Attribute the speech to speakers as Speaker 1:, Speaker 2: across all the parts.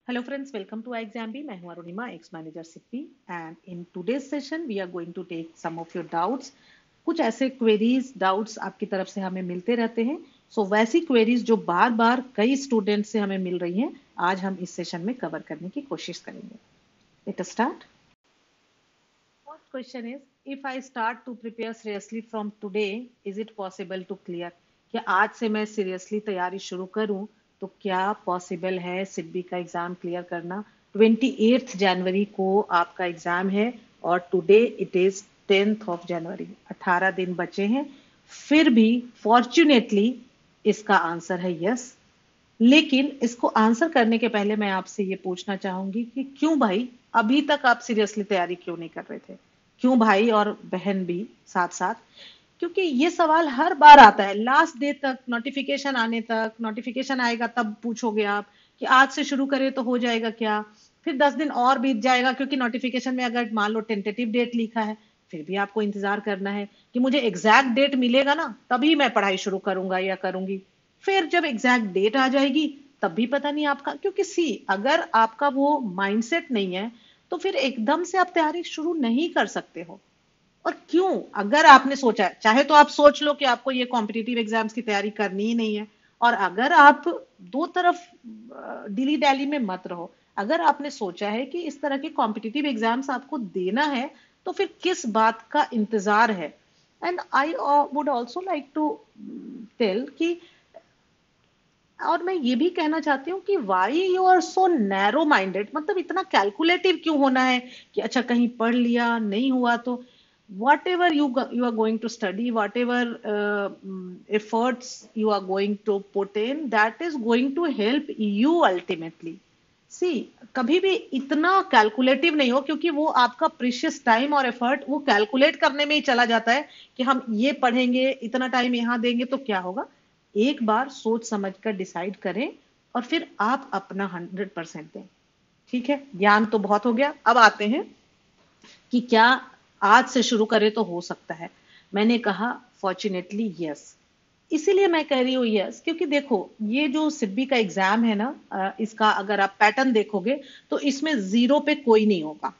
Speaker 1: Hello friends, welcome to iExamB. मैं हूं Arunima, ex manager Sippy and in today's session we are going to take some of your doubts. कुछ ऐसे queries doubts आपकी तरफ से हमें मिलते रहते हैं। वैसी क्वेरीज जो बार बार कई स्टूडेंट से हमें मिल रही हैं, आज हम इस सेशन में कवर करने की कोशिश करेंगे। Let us start. First question is, if I start to prepare seriously from today, is it possible to clear? क्या आज से मैं सीरियसली तैयारी शुरू करूं तो क्या पॉसिबल है सिडबी का एग्जाम क्लियर करना? 28 जनवरी को आपका एग्जाम है और टुडे इट इज 10 जनवरी। 18 दिन बचे हैं। फिर भी फॉर्चुनेटली इसका आंसर है यस। लेकिन इसको आंसर करने के पहले मैं आपसे ये पूछना चाहूंगी कि क्यों भाई अभी तक आप सीरियसली तैयारी क्यों नहीं कर रहे थे? क्यों भाई और बहन भी साथ साथ? क्योंकि ये सवाल हर बार आता है, लास्ट डे तक, नोटिफिकेशन आने तक। नोटिफिकेशन आएगा तब पूछोगे आप कि आज से शुरू करें तो हो जाएगा क्या? फिर 10 दिन और बीत जाएगा क्योंकि नोटिफिकेशन में अगर मान लो टेंटेटिव डेट लिखा है, फिर भी आपको इंतजार करना है कि मुझे एग्जैक्ट डेट मिलेगा ना तभी मैं पढ़ाई शुरू करूंगा या करूंगी। फिर जब एग्जैक्ट डेट आ जाएगी तब भी पता नहीं आपका, क्योंकि सी अगर आपका वो माइंडसेट नहीं है तो फिर एकदम से आप तैयारी शुरू नहीं कर सकते हो। और क्यों? अगर आपने सोचा, चाहे तो आप सोच लो कि आपको ये कॉम्पिटिटिव एग्जाम्स की तैयारी करनी ही नहीं है, और अगर आप दो तरफ डिली डैली में मत रहो, अगर आपने सोचा है कि इस तरह के कॉम्पिटिटिव एग्जाम्स आपको देना है तो फिर किस बात का इंतजार है? And I would also like to tell कि, और मैं ये भी कहना चाहती हूँ कि why you are so narrow minded, मतलब इतना कैलकुलेटिव क्यों होना है कि अच्छा कहीं पढ़ लिया नहीं हुआ तो whatever you are going to study, whatever efforts you are going to put in, that is going to help you ultimately. सी, कभी भी इतना कैलकुलेटिव नहीं हो, क्योंकि वो आपका प्रीशियस टाइम और एफर्ट वो कैलकुलेट करने में ही चला जाता है कि हम ये पढ़ेंगे, इतना टाइम यहाँ देंगे तो क्या होगा। एक बार सोच समझ कर डिसाइड करें और फिर आप अपना 100% दें। ठीक है, ज्ञान तो बहुत हो गया, अब आते हैं कि क्या आज से शुरू करें तो हो सकता है। मैंने कहा फॉर्चुनेटली यस। इसीलिए मैं कह रही हूँ यस क्योंकि देखो, ये जो सिडबी का एग्जाम है ना, इसका अगर आप पैटर्न देखोगे तो इसमें जीरो पे कोई नहीं होगा।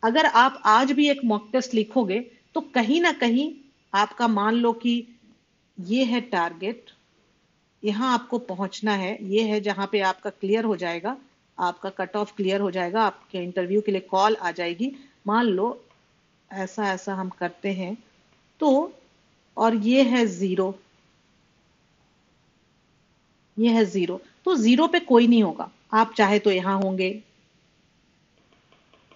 Speaker 1: अगर आप आज भी एक मॉक टेस्ट लिखोगे तो कहीं ना कहीं आपका, मान लो कि ये है टारगेट, यहाँ आपको पहुंचना है, ये है जहां पे आपका क्लियर हो जाएगा, आपका कट ऑफ क्लियर हो जाएगा, आपके इंटरव्यू के लिए कॉल आ जाएगी। मान लो ऐसा ऐसा हम करते हैं तो, और ये है जीरो, ये है जीरो, तो जीरो पे कोई नहीं होगा। आप चाहे तो यहां होंगे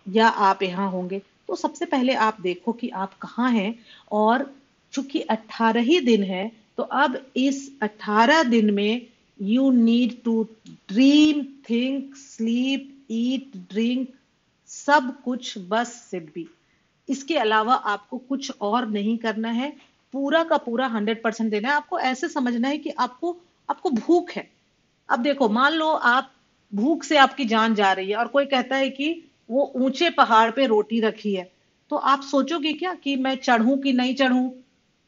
Speaker 1: या आप यहां होंगे, तो सबसे पहले आप देखो कि आप कहाँ हैं। और चूंकि 18 ही दिन है तो अब इस 18 दिन में you need to dream, think, sleep, eat, drink, सब कुछ बस सिडबी। इसके अलावा आपको कुछ और नहीं करना है। पूरा का पूरा 100% देना है। आपको ऐसे समझना है कि आपको आपको भूख है। अब देखो, मान लो आप, भूख से आपकी जान जा रही है और कोई कहता है कि वो ऊंचे पहाड़ पे रोटी रखी है, तो आप सोचोगे क्या कि मैं चढ़ूं कि नहीं चढ़ूं?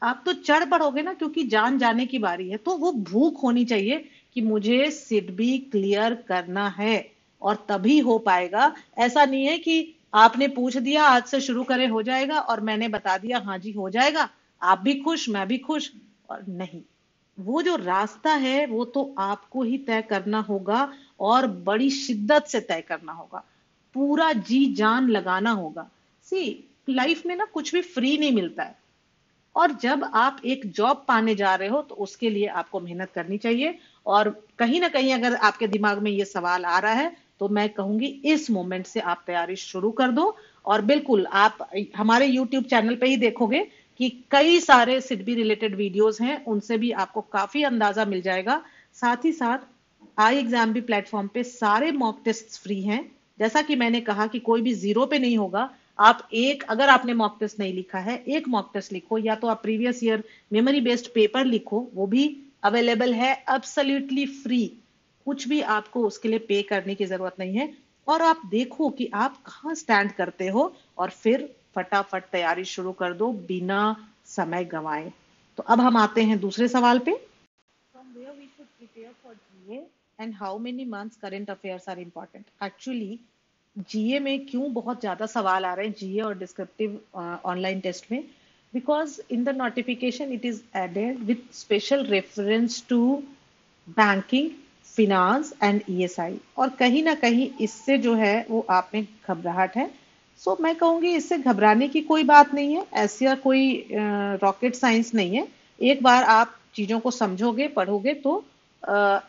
Speaker 1: आप तो चढ़ पड़ोगे ना, क्योंकि जान जाने की बारी है। तो वो भूख होनी चाहिए कि मुझे सिडबी क्लियर करना है, और तभी हो पाएगा। ऐसा नहीं है कि आपने पूछ दिया आज से शुरू करें हो जाएगा और मैंने बता दिया हाँ जी हो जाएगा, आप भी खुश मैं भी खुश। और नहीं, वो जो रास्ता है वो तो आपको ही तय करना होगा, और बड़ी शिद्दत से तय करना होगा, पूरा जी जान लगाना होगा। सी, लाइफ में ना कुछ भी फ्री नहीं मिलता है, और जब आप एक जॉब पाने जा रहे हो तो उसके लिए आपको मेहनत करनी चाहिए। और कहीं ना कहीं अगर आपके दिमाग में ये सवाल आ रहा है तो मैं कहूंगी इस मोमेंट से आप तैयारी शुरू कर दो। और बिल्कुल आप हमारे यूट्यूब चैनल पे ही देखोगे कि कई सारे सिडबी रिलेटेड वीडियोस हैं, उनसे भी आपको काफी अंदाजा मिल जाएगा। साथ ही साथ आई एग्जाम भी प्लेटफॉर्म पे सारे मॉक टेस्ट फ्री हैं। जैसा कि मैंने कहा कि कोई भी जीरो पे नहीं होगा। आप एक, अगर आपने मॉक टेस्ट नहीं लिखा है, एक मॉक टेस्ट लिखो, या तो आप previous year memory based paper लिखो, वो भी अवेलेबल है एब्सोल्युटली फ्री। कुछ भी आपको उसके लिए पे करने की जरूरत नहीं है। और आप देखो कि आप कहाँ स्टैंड करते हो, और फिर फटाफट तैयारी शुरू कर दो बिना समय गंवाए। तो अब हम आते हैं दूसरे सवाल पे। From where we should prepare for GA? and how many months current affairs are important. Actually जीए में क्यों बहुत ज्यादा सवाल आ रहे हैं जीए और डिस्क्रिप्टिव ऑनलाइन टेस्ट में, because in the notification it is added with special reference to banking, finance and ESI, और कहीं ना कहीं इससे जो है वो आप में घबराहट है. सो मैं कहूंगी इससे घबराने की कोई बात नहीं है, ऐसा कोई रॉकेट साइंस नहीं है. एक बार आप चीजों को समझोगे पढ़ोगे तो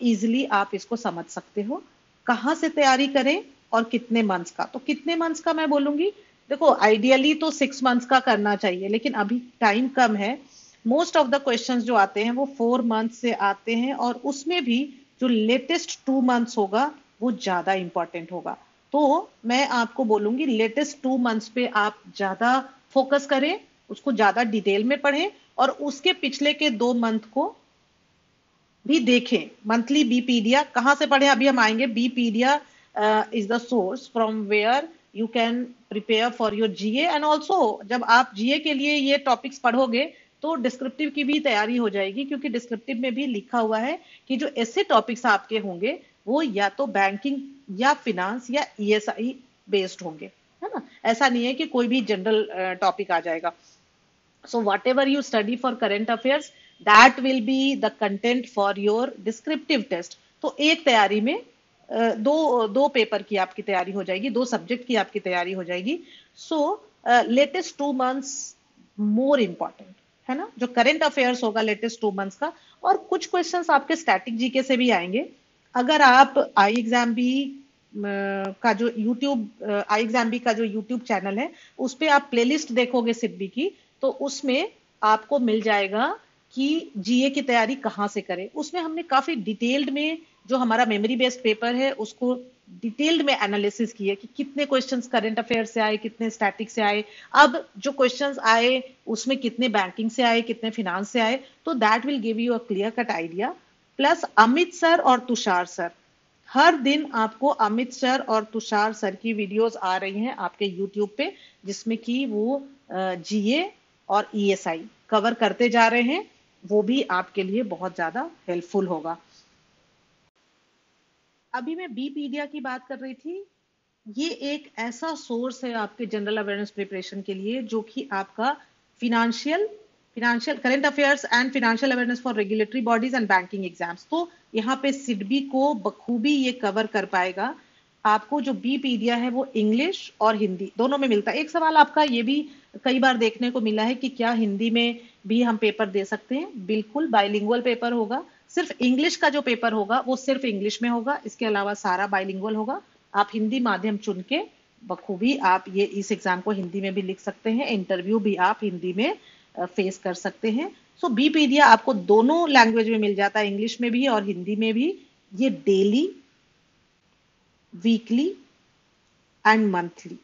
Speaker 1: इजिली आप इसको समझ सकते हो. कहाँ से तैयारी करें और कितने मंथ्स का, तो कितने मंथ्स का मैं बोलूंगी, देखो आइडियली तो 6 मंथ्स का करना चाहिए, लेकिन अभी टाइम कम है. मोस्ट ऑफ द क्वेश्चंस जो आते हैं वो 4 मंथ से आते हैं, और उसमें भी जो लेटेस्ट 2 मंथ्स होगा वो ज्यादा इंपॉर्टेंट होगा. तो मैं आपको बोलूंगी लेटेस्ट 2 मंथ्स पे आप ज्यादा फोकस करें, उसको ज्यादा डिटेल में पढ़ें, और उसके पिछले के 2 मंथ को भी देखें. मंथली बीपीडिया कहां से पढ़ें, अभी हम आएंगे. Bpedia is the source from where you can prepare for your GA, and also जब आप जीए के लिए ये टॉपिक्स पढ़ोगे तो डिस्क्रिप्टिव की भी तैयारी हो जाएगी, क्योंकि डिस्क्रिप्टिव में भी लिखा हुआ है कि जो ऐसे टॉपिक्स आपके होंगे वो या तो बैंकिंग या फिनांस या ईएसआई बेस्ड होंगे, है ना. ऐसा नहीं है कि कोई भी जनरल टॉपिक आ जाएगा. So whatever you study for current affairs, that will be the content for your descriptive test. तो एक तैयारी में दो दो पेपर की आपकी तैयारी हो जाएगी, 2 सब्जेक्ट की आपकी तैयारी हो जाएगी. सो लेटेस्ट 2 मंथ्स मोर इम्पॉर्टेंट है ना, जो करंट अफेयर्स होगा लेटेस्ट 2 मंथ्स का. और कुछ क्वेश्चंस आपके स्टैटिक जीके से भी आएंगे. अगर आप आई एग्जाम बी का जो यूट्यूब आई एग्जाम बी का जो यूट्यूब चैनल है उस पे आप प्लेलिस्ट देखोगे सिडबी की, तो उसमें आपको मिल जाएगा कि जीए की तैयारी कहाँ से करें. उसमें हमने काफी डिटेल्ड में जो हमारा मेमोरी बेस्ड पेपर है उसको डिटेल्ड में एनालिसिस किए कि कितने क्वेश्चंस करंट अफेयर से आए, कितने स्टैटिक से आए, अब जो क्वेश्चंस आए उसमें कितने बैंकिंग से आए, कितने फिनांस से आए. तो that will give you a clear cut idea. Plus Amit sir और तुषार सर, हर दिन आपको अमित सर और तुषार सर की वीडियोस आ रही हैं आपके यूट्यूब पे, जिसमें कि वो जीए और ईएसआई कवर करते जा रहे हैं. वो भी आपके लिए बहुत ज्यादा हेल्पफुल होगा. अभी मैं बीपीडिया की बात कर रही थी. ये एक ऐसा सोर्स है आपके जनरल अवेयरनेस प्रिपरेशन के लिए जो कि आपका financial financial current affairs and financial awareness for regulatory bodies and banking exams, तो यहाँ पे सिडबी को बखूबी ये कवर कर पाएगा. आपको जो बीपीडिया है वो इंग्लिश और हिंदी दोनों में मिलता है. एक सवाल आपका ये भी कई बार देखने को मिला है कि क्या हिंदी में भी हम पेपर दे सकते हैं. बिल्कुल बाइलिंगुअल पेपर होगा. सिर्फ इंग्लिश का जो पेपर होगा वो सिर्फ इंग्लिश में होगा, इसके अलावा सारा बाइलिंगुअल होगा. आप हिंदी माध्यम चुन के बखूबी आप ये इस एग्जाम को हिंदी में भी लिख सकते हैं. इंटरव्यू भी आप हिंदी में फेस कर सकते हैं. सो बीपीडिया आपको दोनों लैंग्वेज में मिल जाता है, इंग्लिश में भी और हिंदी में भी. ये डेली, वीकली एंड मंथली.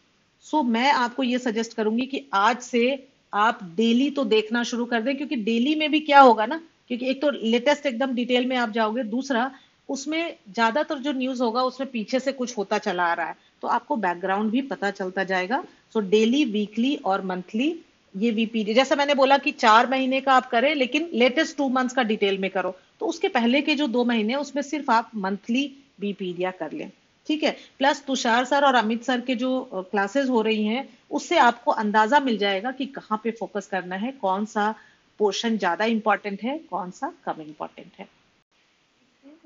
Speaker 1: सो मैं आपको ये सजेस्ट करूंगी कि आज से आप डेली तो देखना शुरू कर दें, क्योंकि डेली में भी क्या होगा ना, क्योंकि एक तो लेटेस्ट एकदम डिटेल में आप जाओगे, दूसरा उसमें ज्यादातर जो न्यूज होगा उसमें पीछे से कुछ होता चला आ रहा है, तो आपको बैकग्राउंड भी पता चलता जाएगा. सो डेली, वीकली और मंथली ये वीपीडी, जैसा मैंने बोला कि 4 महीने का आप करें, लेकिन लेटेस्ट 2 मंथ्स का डिटेल में करो. तो उसके पहले के जो 2 महीने उसमें सिर्फ आप मंथली बीपीडिया कर लें. ठीक है. प्लस तुषार सर और अमित सर के जो क्लासेस हो रही हैं उससे आपको अंदाजा मिल जाएगा कि कहाँ पे फोकस करना है, कौन सा पोर्शन ज्यादा इंपॉर्टेंट है, कौन सा कम इंपॉर्टेंट है.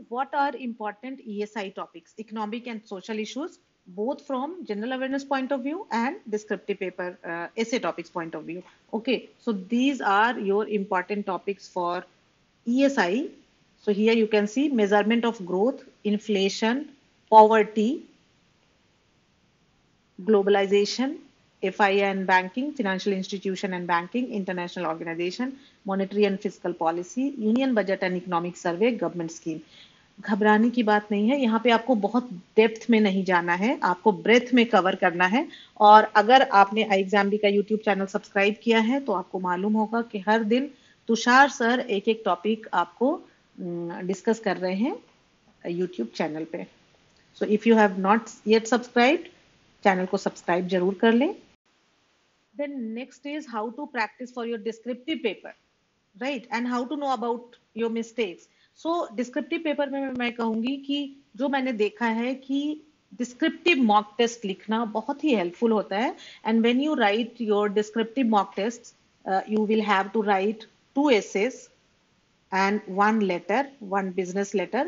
Speaker 1: What are important ESI topics? Economic and social issues, both from general awareness point of view and descriptive paper essay topics point of view. Okay, so these are your important topics for ESI. So here you can see measurement of growth, inflation, poverty, globalization, FI and banking, financial institution and banking, international organization, monetary and fiscal policy, union budget and economic survey, government scheme. घबराने की बात नहीं है, यहाँ पे आपको बहुत depth में नहीं जाना है, आपको ब्रेथ में कवर करना है. और अगर आपने आई एग्जाम बी का यूट्यूब चैनल सब्सक्राइब किया है तो आपको मालूम होगा कि हर दिन तुषार सर एक एक टॉपिक आपको डिस्कस कर रहे हैं यूट्यूब चैनल पे. So if you have not yet subscribed, channel को सब्सक्राइब जरूर कर लें. Then next is how to practice for your descriptive paper, right? And how to know about your mistakes. So descriptive paper में मैं कहूंगी कि जो मैंने देखा है कि डिस्क्रिप्टिव मॉक टेस्ट लिखना बहुत ही हेल्पफुल होता है. And when you write your descriptive mock test, you will have to write 2 essays and one letter, one business letter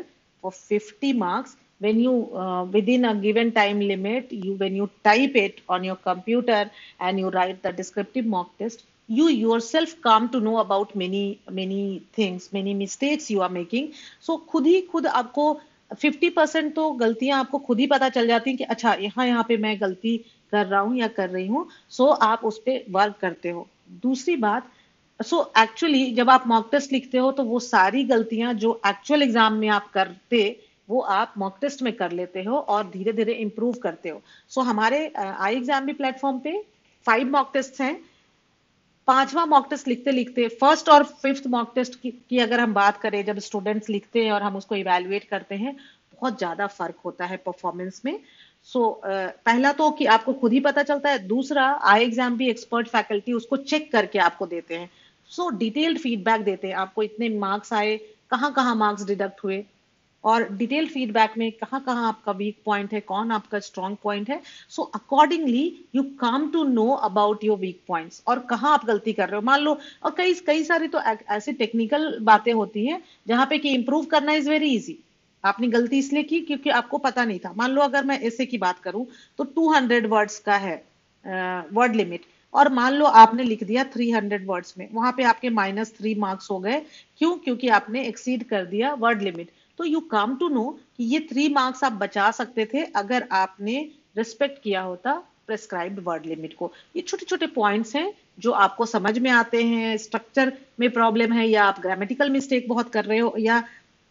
Speaker 1: for 50 marks. When you within a given time limit, when you type it on your computer and you write the descriptive mock test, you yourself come to know about many things, many mistakes you are making. So खुद आपको 50% तो गलतियां आपको खुद ही पता चल जाती हैं कि अच्छा यहाँ पे मैं गलती कर रहा हूँ या कर रही हूँ. सो आप उस पर वर्क करते हो. दूसरी बात, सो एक्चुअली जब आप मॉक टेस्ट लिखते हो तो वो सारी गलतियां जो एक्चुअल एग्जाम में आप करते, वो आप मॉक टेस्ट में कर लेते हो और धीरे धीरे इंप्रूव करते हो. सो हमारे आई एग्जाम भी प्लेटफॉर्म पे 5 मॉक टेस्ट हैं. 5वां मॉक टेस्ट लिखते लिखते, फर्स्ट और फिफ्थ मॉक टेस्ट की अगर हम बात करें, जब स्टूडेंट्स लिखते हैं और हम उसको इवेल्युएट करते हैं, बहुत ज्यादा फर्क होता है परफॉर्मेंस में. सो पहला तो कि आपको खुद ही पता चलता है. दूसरा, आई एग्जाम भी एक्सपर्ट फैकल्टी उसको चेक करके आपको देते हैं. सो डिटेल्ड फीडबैक देते हैं आपको, इतने मार्क्स आए, कहाँ कहाँ मार्क्स डिडक्ट हुए, और डिटेल फीडबैक में कहाँ कहाँ आपका वीक पॉइंट है, कौन आपका स्ट्रॉन्ग पॉइंट है. So accordingly you come to know about your weak points और कहाँ आप गलती कर रहे हो. मान लो, और कई कई सारी तो ऐसी टेक्निकल बातें होती हैं जहां पे कि इंप्रूव करना इज वेरी इजी. आपने गलती इसलिए की क्योंकि आपको पता नहीं था. मान लो अगर मैं ऐसे की बात करूं तो 200 वर्ड्स का है वर्ड लिमिट, और मान लो आपने लिख दिया 300 वर्ड्स में, वहां पे आपके -3 मार्क्स हो गए. क्यों? क्योंकि आपने एक्सीड कर दिया वर्ड लिमिट. तो यू कम टू नो कि ये 3 मार्क्स आप बचा सकते थे अगर आपने रिस्पेक्ट किया होता प्रेस्क्राइब्ड वर्ड लिमिट को. ये छोटे छोटे पॉइंट्स हैं जो आपको समझ में आते हैं. स्ट्रक्चर में प्रॉब्लम है, या आप ग्रामेटिकल मिस्टेक बहुत कर रहे हो, या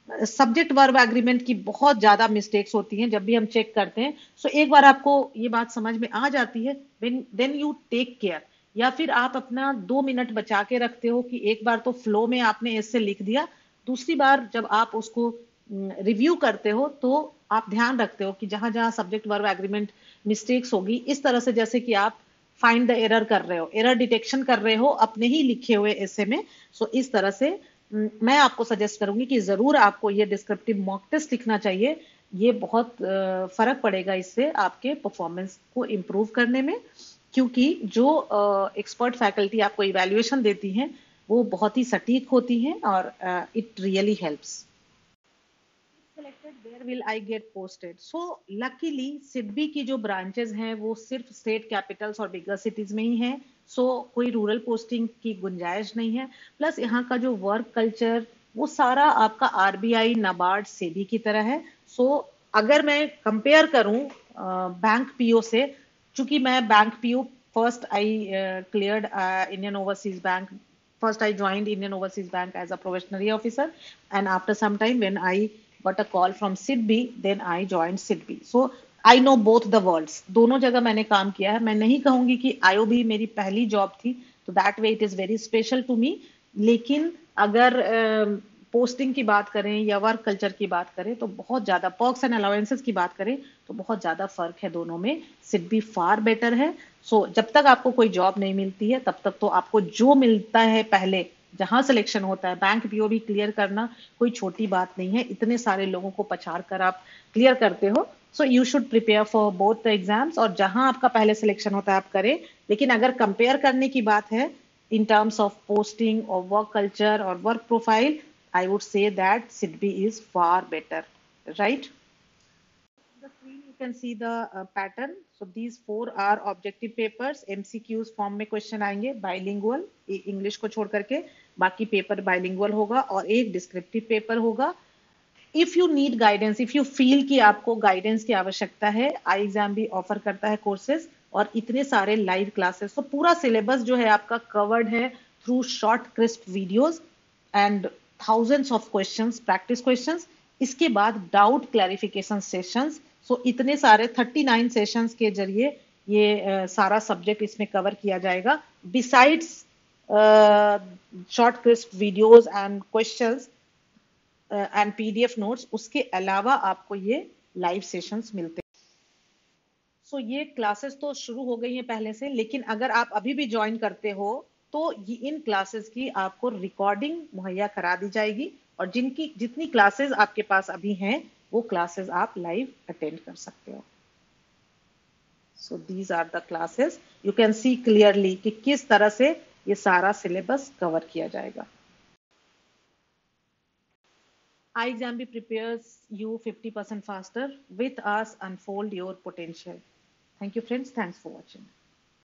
Speaker 1: सब्जेक्ट वर्ब एग्रीमेंट की बहुत ज्यादा मिस्टेक्स होती हैं जब भी हम चेक करते हैं. सो एक बार आपको ये बात समझ में आ जाती है, देन यू टेक केयर. या फिर आप अपना 2 मिनट बचा के रखते हो कि एक बार तो फ्लो में आपने ऐसे लिख दिया, दूसरी बार जब आप उसको रिव्यू करते हो तो आप ध्यान रखते हो कि जहां जहां सब्जेक्ट वर्ब एग्रीमेंट मिस्टेक्स होगी, इस तरह से जैसे कि आप फाइंड द एरर कर रहे हो, एरर डिटेक्शन कर रहे हो अपने ही लिखे हुए ऐसे में. सो इस तरह से मैं आपको सजेस्ट करूंगी कि जरूर आपको ये डिस्क्रिप्टिव मॉक टेस्ट लिखना चाहिए. ये बहुत फर्क पड़ेगा इससे आपके परफॉर्मेंस को इम्प्रूव करने में, क्योंकि जो एक्सपर्ट फैकल्टी आपको इवैल्यूएशन देती हैं वो बहुत ही सटीक होती हैं और it really helps. Selected, where will I get posted? So luckily SIDBI की जो ब्रांचेस हैं वो सिर्फ स्टेट कैपिटल्स और बिगर सिटीज में ही हैं. सो कोई रूरल पोस्टिंग की गुंजाइश नहीं है. प्लस यहाँ का जो वर्क कल्चर वो सारा आपका आरबीआई, नाबार्ड, सेबी की तरह है. सो अगर मैं कंपेयर करूं बैंक पीओ से, चूंकि मैं bank PO first I cleared Indian overseas bank, first I joined Indian Overseas Bank as a probationary officer, and after some time when I got a call from SIDBI, then I joined SIDBI. So I know both the worlds. दोनों जगह मैंने काम किया है. मैं नहीं कहूंगी कि IOB मेरी पहली जॉब थी, तो that way it is very special to me. लेकिन अगर पोस्टिंग की बात करें या वर्क कल्चर की बात करें तो बहुत ज्यादा, पर्क्स एंड अलाउंसेस की बात करें तो बहुत ज्यादा फर्क है दोनों में. सिडबी फार बेटर है. सो जब तक आपको कोई जॉब नहीं मिलती है तब तक तो आपको जो मिलता है पहले जहां सिलेक्शन होता है, बैंक पीओ भी क्लियर करना कोई छोटी बात नहीं है. इतने सारे लोगों को पछाड़ कर आप क्लियर करते हो. So you should prepare for both the exams, और जहां आपका पहले सिलेक्शन होता है आप करें. लेकिन अगर कंपेयर करने की बात है इन टर्म्स ऑफ पोस्टिंग और वर्क कल्चर और work profile, I would say that SIDBI is far better, right? The screen you can see the pattern. So these 4 are objective papers. MCQs form में question आएंगे, bilingual, English को छोड़ करके बाकी paper bilingual होगा, और एक डिस्क्रिप्टिव पेपर होगा. If you need guidance, if you feel कि आपको गाइडेंस की आवश्यकता है, आई एग्जाम भी ऑफर करता है कोर्सेज और इतने सारे लाइव क्लासेस. तो पूरा सिलेबस जो है आपका कवर्ड है through short crisp videos and thousands of questions, practice questions. इसके बाद डाउट क्लैरिफिकेशन सेशंस. सो इतने सारे 39 सेशंस के जरिए ये सारा सब्जेक्ट इसमें कवर किया जाएगा. Besides short crisp videos and questions and PDF notes, उसके अलावा आपको ये लाइव सेशंस मिलते हैं. सो ये क्लासेस तो शुरू हो गई हैं पहले से, लेकिन अगर आप अभी भी ज्वाइन करते हो तो इन क्लासेस की आपको रिकॉर्डिंग मुहैया करा दी जाएगी. और जिनकी जितनी क्लासेस आपके पास अभी हैं वो क्लासेस आप लाइव अटेंड कर सकते हो। So these are the classes, you can see clearly कि किस तरह से ये सारा सिलेबस कवर किया जाएगा। iExamB prepares you 50% faster. With us, unfold your potential. Thank you, friends. Thanks for watching.